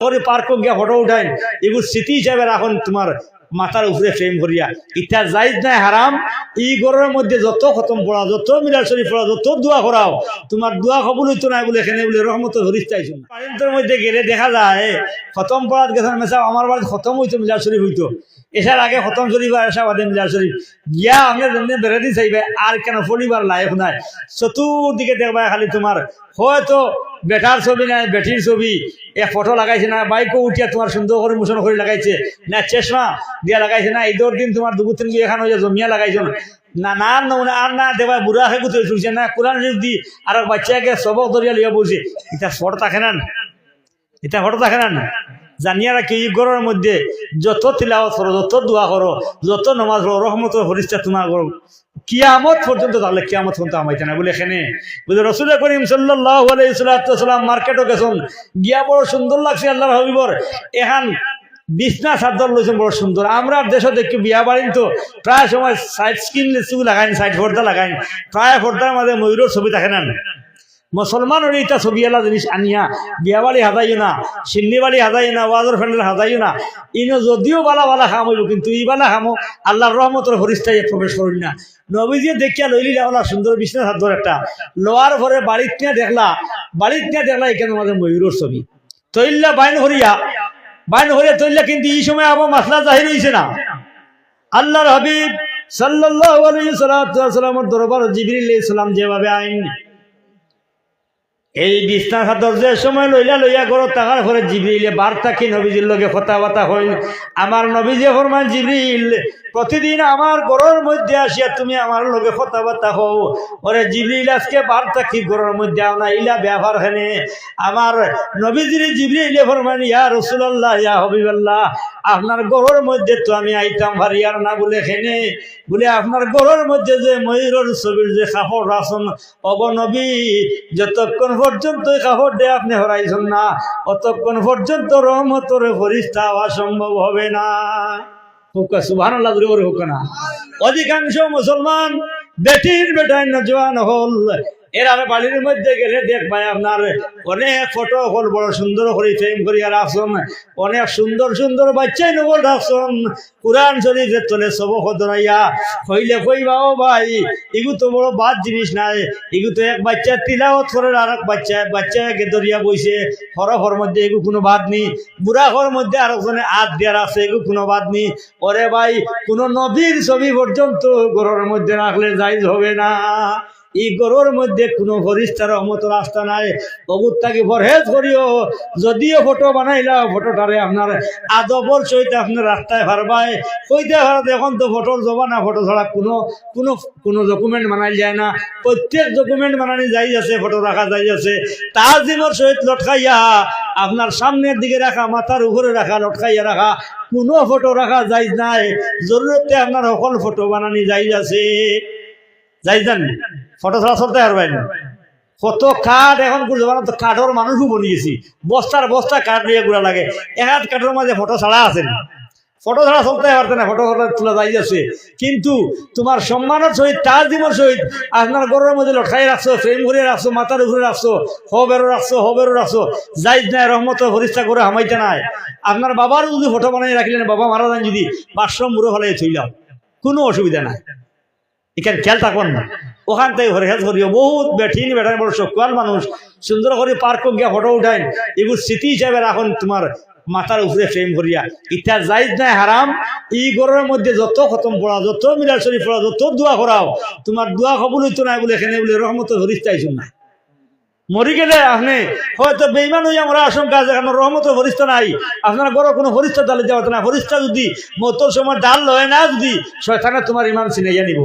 করে পার্ক গিয়া ফটো উঠাইন এগুলো স্মৃতি হিসাবে রাখুন তোমার মাথার উপরে ফ্রেম করিয়া। ইটা জায়েজ নাই হারাম। এই ঘরের মধ্যে যত খতম পড়া, যত মিলাদ শরীফ পড়া, যত দোয়া করাও, তোমার দোয়া কবুল হইতো না বলে এখানে বলে রহমত হরিস্তাইছো না। কারেন্টের মধ্যে গেলে দেখা যায় খতম পড়ার গেছেন মেসা আমার বাড়ি খতম হইতো, মিলাদ শরীফ হইতো, এসার আগে খতম শরীফ আর এসা বাদে মিলাদ শরীফ গিয়া আমরা যেমনি বেড়াতে চাইবে আর কেন পরিবার লাইফ নাই। চতুর্দিকে দেখবা খালি তোমার হয়তো বেটার ছবি নাই, বেটির ছবি, এক ফটো লাগাইছে না, বাইকও উঠিয়া তোমার সুন্দর করে মোশন করে লাগাইছে না, চশমা দিয়া লাগাইছে না, ঈদের দিন তোমার দুপুর গিয়ে এখানে জমিয়া লাগাইছো না, না না আর না দেবা বুড়া হয়ে গুছিয়ে চলছে না, কোরআন শরীফ দি আর বাচ্চাকে সবক ধরিয়া লিয়া বলছে। এটা ফটো থাকে না, এটা ফটো থাকে না। জানিয়া রাখি এই ঘরের মধ্যে যত তিলাওয়াত করো, যত দোয়া করো, যত নামাজ পড়ো, রহমত ফরিস্তা তোমার কিয়ামত পর্যন্ত, তাহলে কিয়ামত পর্যন্ত আমাইতে না বলে এখানে বুঝে রাসূল করিম সাল্লাল্লাহু আলাইহি সাল্লাম মার্কেটও গেছেন, গিয়া বড় সুন্দর লাগছে আল্লাহর হাবিবর এখান বিছনা চাদর লইছেন বড় সুন্দর। আমরা দেশে দেখি বিয়া বাড়ি তো প্রায় সময় সাইড স্ক্রিন লাগাইন, সাইড পর্দা লাগাইন, প্রায় পর্দার মাঝে ময়ূরের ছবি থাকে না। মুসলমানের এটা ছবি এলা জিনিস আনিয়া বিয়া বাড়ি হাজাইও না, সিন্নি বাড়ি হাজাইও না, ওয়াজর ফ্যান্ডেল হাজাইও না। ইনো যদিও বালা বালা খাম হইব, কিন্তু ই বালা খামো আল্লাহর রহমতের হরিস্তায় প্রবেশ করি না। নবীজি দেখিয়া লইলি ওলা সুন্দর বিছনা চাদর একটা লোয়ার ঘরে বাড়িত নিয়ে দেখলা এখানে আমাদের ময়ূরের ছবি তৈল্লা বাইন হরিয়া তৈল্লা, কিন্তু এই সময় আবার মাসলা জাহির হইছে না। আল্লাহর হাবিব সাল্লাল্লাহু আলাইহি সাল্লামের দরবার জিবরিল আলাইহিস সালাম যেভাবে আইন এই বিছনা চাদর যে সময় লইয়া ঘর থাকার পরে জিবরিলে বার্তা কি নবীজির লগে কথাবার্তা হইল। আমার নবীজি ফরমান, জিবরিল প্রতিদিন আমার ঘরের মধ্যে আসিয়া তুমি আমার লগে কথাবার্তা হও। ওরে জিবরিল আজকে বার্তা কি ঘরের মধ্যে আও না, ইলা ব্যবহার হেনে। আমার নবীজির জিবরিলে ফরমান, ইয়া রাসূলুল্লাহ, ইয়া হাবিবাল্লাহ, আপনার ঘরের মধ্যে তো আমি আইতাম ভারিয়ার না বলে হেনে বলে আপনার ঘরের মধ্যে যে ময়ূরের ছবির যে কাপড় রাখুন অগ নবী, যতক্ষণ পর্যন্ত কাপড় দিয়ে আপনি হরাইছেন না অতক্ষণ পর্যন্ত রহমতের ফেরেশতা হওয়া সম্ভব হবে না। সুবহানাল্লাহ জোরে হোক না। অধিকাংশ মুসলমান বেটায় না জওয়ান হল, এরা বাড়ির মধ্যে গেলে দেখবাই আপনার অনেক ফটো হল বড় সুন্দর করে ফ্রেম করিয়া রাখছেন, অনেক সুন্দর সুন্দর বাচ্চাই নবল রাখছেন, কোরআন শরীফের তলে সবক ধরাইয়া হইলে কইবাও ভাই এগু তো বড় বাদ জিনিস নাই। এগু তো এক বাচ্চা তিলাওয়াত করে আর এক বাচ্চাকে ধরিয়া বইছে, হরফর মধ্যে এগু কোনো বাদ নেই, বুড়া ঘর মধ্যে আর একজনে হাত দেওয়ার আছে, এগু কোনো বাদ নেই। ওরে ভাই কোনো নবীর ছবি পর্যন্ত ঘরের মধ্যে রাখলে জায়েজ হবে না। এই ঘরের মধ্যে কোনো ফেরেশতার রহমতের রাস্তা নাই। অগুত্তাকে পরহেজ করিও। যদিও ফটো বানাইলা ফটোটারে আপনার আদবর সহিত আপনার রাস্তায় ভারবায় কইতে ভারত এখন তো ফটোর জমানা, ফটো ছাড়া কোনো ডকুমেন্ট বানাই যায় না। প্রত্যেক ডকুমেন্ট বানানি যাই আছে, ফটো রাখা যাই আছে। তাজিমর সহিত লটকাইয়া আপনার সামনের দিকে রাখা, মাথার উপরে রাখা, লটকাইয়া রাখা, কোনো ফটো রাখা যাই নাই। জরুরতে আপনার সকল ফটো বানানি যাই আছে, যাই জান ফটো ছাড়া চলতে পারবেন না। কত কাঠ এখন জমানা তো কাঠের মানুষও বনিয়েছি, বস্তার বস্তা কাঠ নিয়ে ঘুরা লাগে। এক কাঠের মাঝে ফটো ছাড়া আছে না, ফটো ছাড়া চলতে পারতে না, ফটো তোলা যাই আছে। কিন্তু তোমার সম্মানের সহিত তাজিমের সহিত আপনার ঘরের মধ্যে লটকাই রাখছো, ফ্রেম করে রাখছো, মাথার উপরে রাখছো, হবেরও রাখছো, যাই নাই রহমত ফেরেশতা করে হামাইতে নাই। আপনার বাবার যদি ফটো বানাই রাখলেন, বাবা মারা যান যদি বাথরুম মুড়ো ফেলাই থইলাম, কোনো অসুবিধা নাই। এখানে খেয়াল থাকুন না, ওখান থেকে হেজ করিও। বহুত বেটার বড় সকাল মানুষ সুন্দর করে পার্ক গিয়া ফটো উঠাইন, এগুলো স্মৃতি হিসাবে রাখুন তোমার মাথার উপরে ফ্রেম করিয়া। ইটা জায়েজ নাই হারাম। এই ঘরের মধ্যে যত খতম পড়া, যত মিলাদ শরীফ পড়া, যত দোয়া করাও, তোমার দোয়া কবুল হইতো না বলে এখানে বলে রহমতের ফেরেশতা না। মরি গেলে আপনি হয়তো বেঈমান হইয়া মরা আশঙ্কা আছে, কারণ রহমতের ফেরেশতা নাই। আপনার ঘরে কোনো ফেরেশতা ডালে যাওয়া না। ফেরেশতা যদি মতর সময় ডাল লয় না, যদি শয়তানে তোমার ইমান ছিনাইয়া নিব।